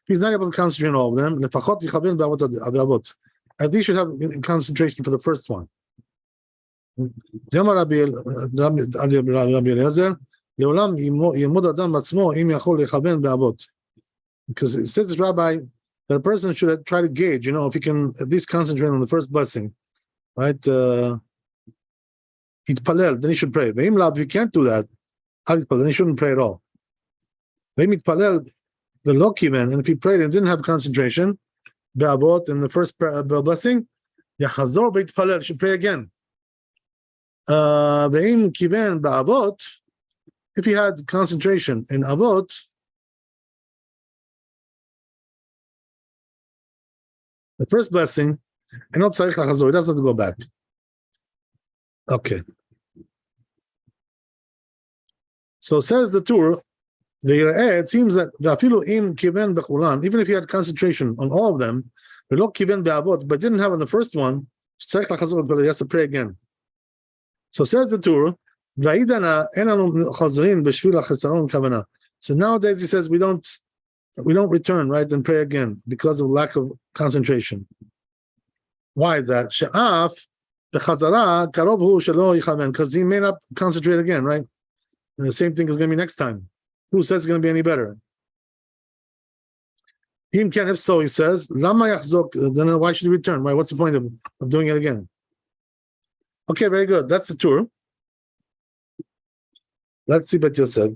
he's not able to concentrate on all of them, at least should have concentration for the first one. Because it says this rabbi that a person should try to gauge, if he can at least concentrate on the first blessing, right? Then he should pray. If he can't do that, then he shouldn't pray at all. And if he prayed and didn't have concentration, in the first blessing, he should pray again. If he had concentration in avot, the first blessing, and not tzarich lachazor, he doesn't have to go back. Okay. So says the Torah, it seems that even if he had concentration on all of them, but didn't have on the first one, he has to pray again. So says the Torah, ועידנה, אין לנו חוזרים בשביל החסרון כוונה. So nowadays he says we don't return, right, and pray again because of lack of concentration. Why is that? שאף בחזרה קרוב הוא שלא יכוון, because he may not concentrate again, right? And the same thing is going to be next time. Who says it's going to be any better? If so, he says, למה יחזוק? Then why should he return? Why? What's the point of doing it again? Okay, very good. That's the tour. Let's see what Yosef.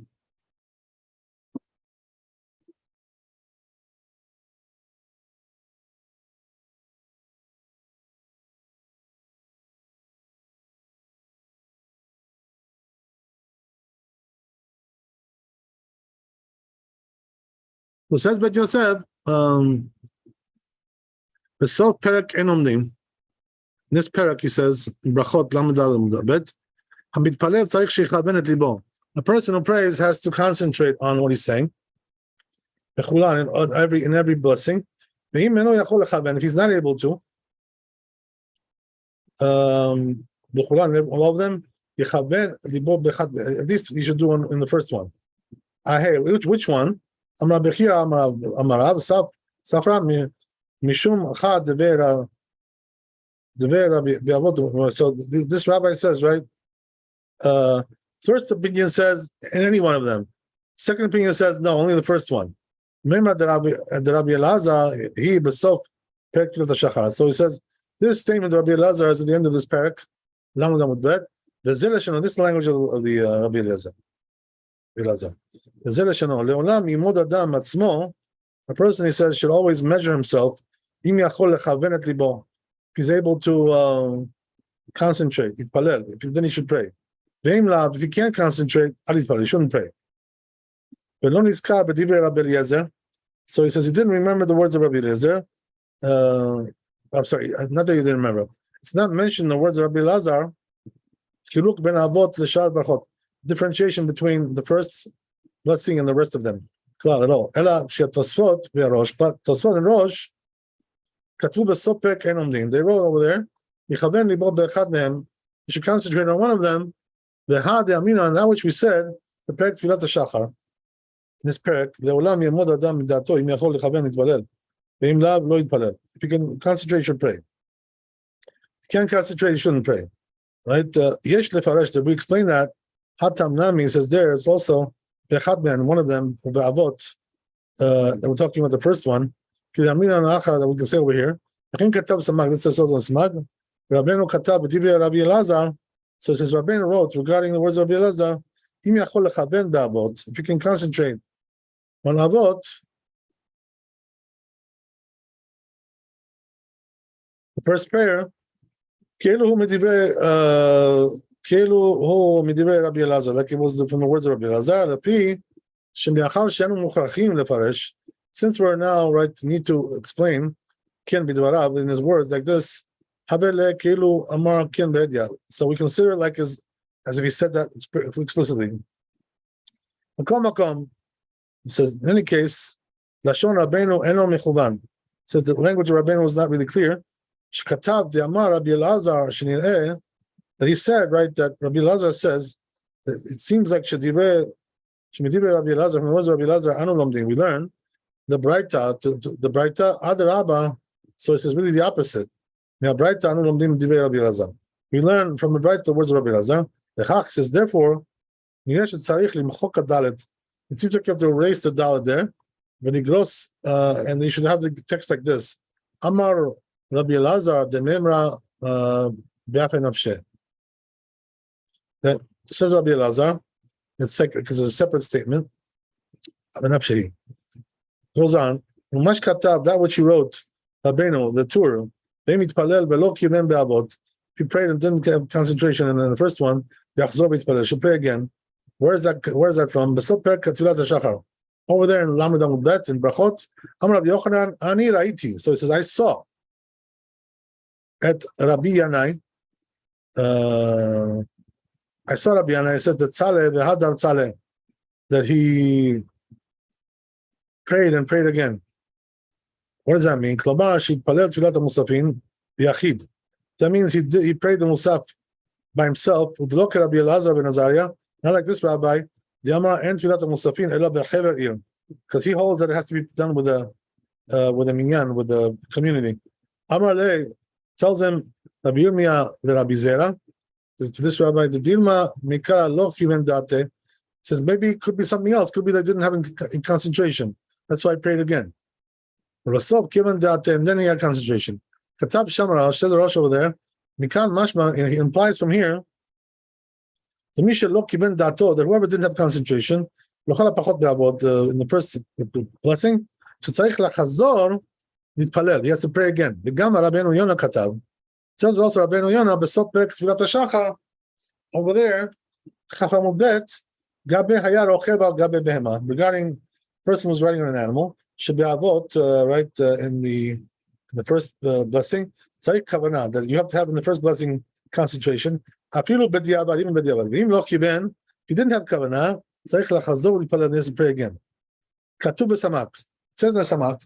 Who says Bet Yosef, the self perak enomdim. In this perak, he says, Brachot Lamed Bet, Hamitpalel tzarich sheyichaven et libo. A person who prays has to concentrate on what he's saying. In every blessing. If he's not able to, all of them, at least he should do one in the first one. Which one? Amar Bechia, Amarav, Safra, Mishum, Chad, So this rabbi says, right? First opinion says in any one of them. Second opinion says no, only the first one. Remember that Rabbi Elazar, he himself perak Tfilat HaShachar. So he says this statement of Rabbi Elazar is at the end of this perak. Lamed Amud Bet. This is the language of the Rabbi Elazar. Le'olam yimod adam atzmo. A person, he says, should always measure himself. Im yachol lechaven et libo. If he's able to concentrate, yitpalel. Then he should pray. If you can't concentrate, you shouldn't pray. So he says he didn't remember the words of Rabbi Eliezer. I'm sorry, not that you didn't remember. It's not mentioned in the words of Rabbi Elazar. Differentiation between the first blessing and the rest of them. At all. But Tosfot and Rosh, they wrote over there, you should concentrate on one of them. And that which we said, the Perek Tfilat HaShachar. In this Perek, Le'olam yemod adam midato, im yachol lechaven yitpalel. Ve'im lav lo yitpalel. If you can concentrate, you should pray. If you can't concentrate, you shouldn't pray. Right? Yesh lefaresh, we explain that. Hatam Nami says there, it's also Bechadman, one of them, Ve'avot, that we're talking about the first one. That we can say over here. This says also in Smag. Rabbeinu Katab, B'divrei Rabbi Elazar. So it says Rabbeinu wrote regarding the words of Rabbi Elazar, Im yachol lechaven be'avot, if you can concentrate on avot, the first prayer, Keilu hu midivrei Rabbi Elazar, like it was from the words of Rabbi Elazar, Lapi, shemiachar she'enu muchrachim lefaresh, since we're now, right, need to explain, Ken b'dvarav, in his words like this, so we consider it like as if he said that explicitly. It says, in any case, Lashon Rabbeinu eno mechuvan. Says the language of Rabbeinu was not really clear. Shkatav de'amar Rabbi Elazar shenireh, that he said, right, that Rabbi Elazar says, that it seems like shemidivrei Rabbi Elazar, from the words of Rabbi Elazar, anu lomdim, we learn the Braita, the Braita adarabba. So it says really the opposite. We learn from the Braita the words of Rabbi Elazar. The Chach says, therefore, it seems like you have to erase the dalet there. When he grows, and you should have the text like this: Amar Rabbi Elazar de Memra Be'afen Nafshe. That says Rabbi Elazar. It's because it's a separate statement. Goes on. Umash Katav, that which he wrote, Rabbeinu, the Torah. If he prayed and didn't have concentration, and then the first one, should pray again. Where is that from? Over there in Lamed Amud Bet in Brachot, Amar Rabbi Yochanan Ani Raiti. So he says, I saw at Rabbi Yanai. I saw Rabbi Yanai. It says that Tzaleh v'Hadar Tzaleh, that he prayed and prayed again. What does that mean? Klomar shitpalel tfilat musafin b'yachid. That means he prayed the musaf by himself, not like this rabbi, because he holds that it has to be done with a minyan, with the community. Amar Le tells him, Rabbi Yirmiyah, the Rabbi Zera, to this rabbi, the Dilma Mikara Lo Kiven Date, says maybe it could be something else. Could be they didn't have in concentration. That's why I prayed again. Rasov Kiven Date, and then he had concentration. Katab Shamar, says the Rosh over there, Mikan Mashma, and he implies from here, the Misha Lo Kiven Dato, that whoever didn't have concentration, in the first blessing, שצריך לחזור, להתפלל, he has to pray again. וגם רבנו יונה כתב, says also רבנו יונה, בסוף פרק תפילת השחר, over there, כף עמוד ב', גבי היה רוכב על גבי בהמה, regarding person who's riding on an animal, שבאבות, right, in the first blessing, צריך כוונה, that you have to have in the first blessing concentration, אפילו בדיעבד, even בדיעבד, ואם לא כיוון, if you didn't have כוונה, צריך לחזור להתפלל, he has to pray again. כתוב בסמ"ק, it says in the Samak,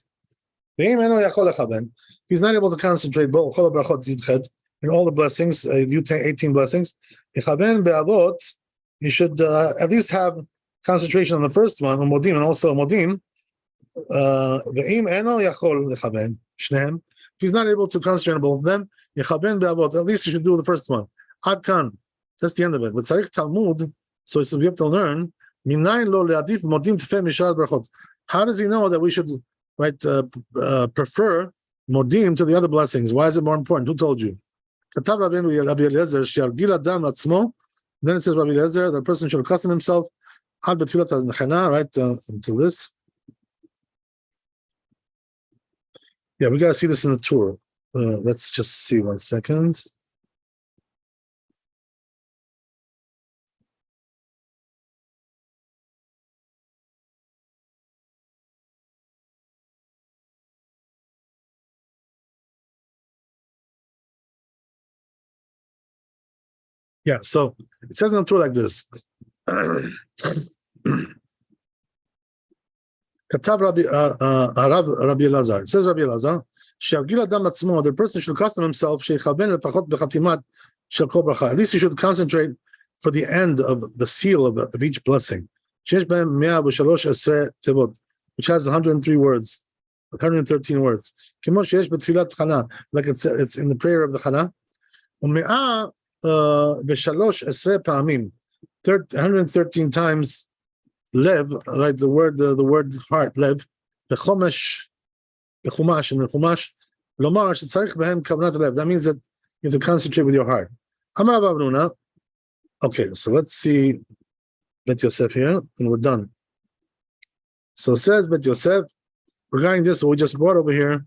he's not able to concentrate in all the blessings, 18 blessings. You should at least have concentration on the first one, Modim, and also Modim. If he's not able to concentrate on both of them, at least you should do the first one. Ad kan, that's the end of it. But Talmud, so we have to learn. How does he know that we should prefer Modim to the other blessings? Why is it more important? Who told you? Then it says Rabbi Eliezer, the person should accustom himself right to this. Yeah, we got to see this in the Torah. Let's just see 1 second. Yeah, so it says in the Torah like this. Katav Rabbi Elazar. It says Rabbi Elazar, the person should accustom himself, at least he should concentrate for the end of the seal of each blessing, which has 103 words, 113 words. Like it's in the prayer of the Chana. בשלוש עשרה פעמים, 113 times lev, right, the word heart, lev, בחומש, in the חומש, לומר שצריך בהם כוונת הלב. That means that you have to concentrate with your heart. אמר רב אברונה, okay, so let's see Bet Yosef here, and we're done. So it says Bet Yosef, regarding this, what we just brought over here,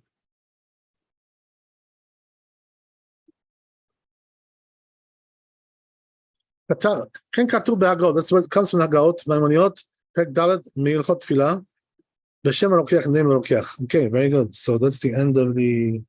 כן כתוב בהגאות, that's what comes from הגאות, מהאמוניות, פרק ד' מהלכות תפילה, בשם הרוקח נעים לרוקח. Okay, very good. So that's the end of the...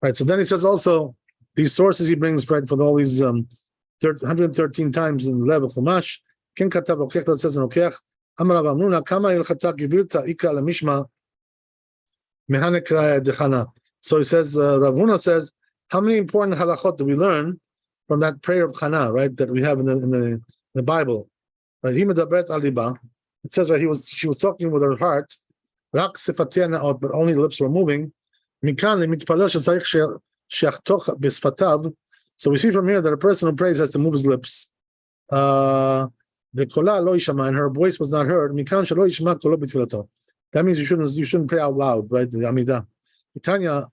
Right, so then he says also, these sources he brings, right, for all these 113 times in the level of Chumash, כן כתב רוקח, that says in רוקח, אמר רב אמנונה, כמה הלכתה גבירתא איקרא למשמע, מהנקרא דחנה. So he says, Rav Huna says, how many important halachot do we learn from that prayer of Chana, right, that we have in the Bible? Right, it says, right, she was talking with her heart, but only the lips were moving. So we see from here that a person who prays has to move his lips. And her voice was not heard. That means you shouldn't pray out loud, right? The Amidah. Tanya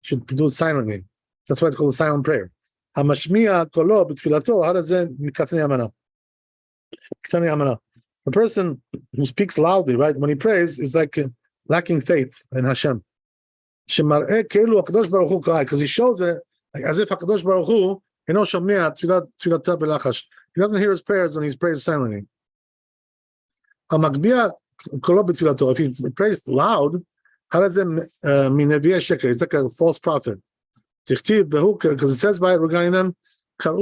should do it silently. That's why it's called a silent prayer. Hamashmiya kolo b'tfilato. How does it? Katani amana. Katani amana. A person who speaks loudly, right, when he prays, is like lacking faith in Hashem. Shemar'eh keilu hakadosh baruch hu kai, because he shows it like, as if hakadosh baruch hu shomea tfilata belachash. He doesn't hear his prayers when he's prays silently. Hamagbiya kolo b'tfilato. If he prays loud, how does it mean? It's like a false prophet. Because it says by it regarding them, right?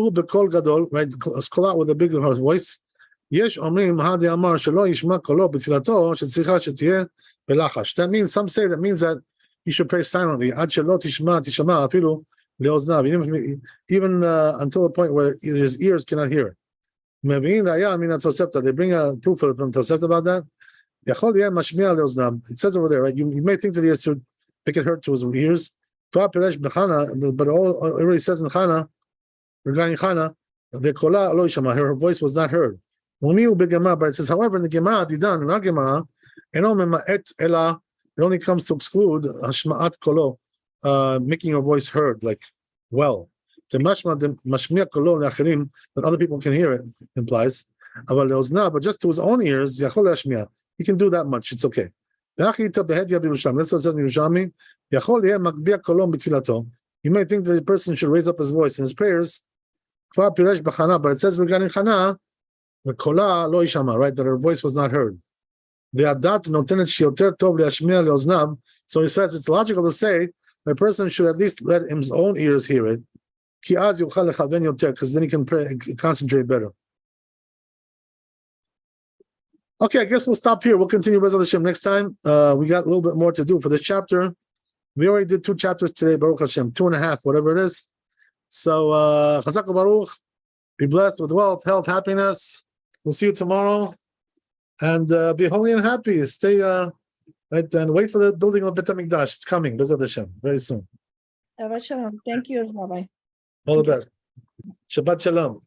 Call out with a big voice. That means some say that means that he should pray silently. Even until the point where his ears cannot hear. They bring a proof from Tosefta about that. It says over there, right? You may think that he has to make it hurt to his ears. But all it really says in Chana, regarding Chana, her voice was not heard. But it says, however, in the Gemara, in our Gemara, it only comes to exclude hashma'at kolo, making your voice heard, like well. Mashmi'a kolo le'acherim, that other people can hear it, implies. But just to his own ears, he can do that much. It's okay. That's what it says in Yerushalmi. You may think that the person should raise up his voice in his prayers, but it says regarding Chana, the kola lo yishama, right, that her voice was not heard. So he says it's logical to say a person should at least let his own ears hear it, because then he can pray, concentrate better. Okay, I guess we'll stop here. We'll continue Be'ezrat Hashem next time. We got a little bit more to do for this chapter. We already did 2 chapters today, Baruch Hashem, 2.5, whatever it is. So, Chazak Baruch, be blessed with wealth, health, happiness. We'll see you tomorrow. And be holy and happy. Stay, right, and wait for the building of Bet HaMikdash. It's coming, Be'ezrat Hashem, very soon. Shabbat Shalom. Thank you, Rabbi. All the best. Shabbat Shalom.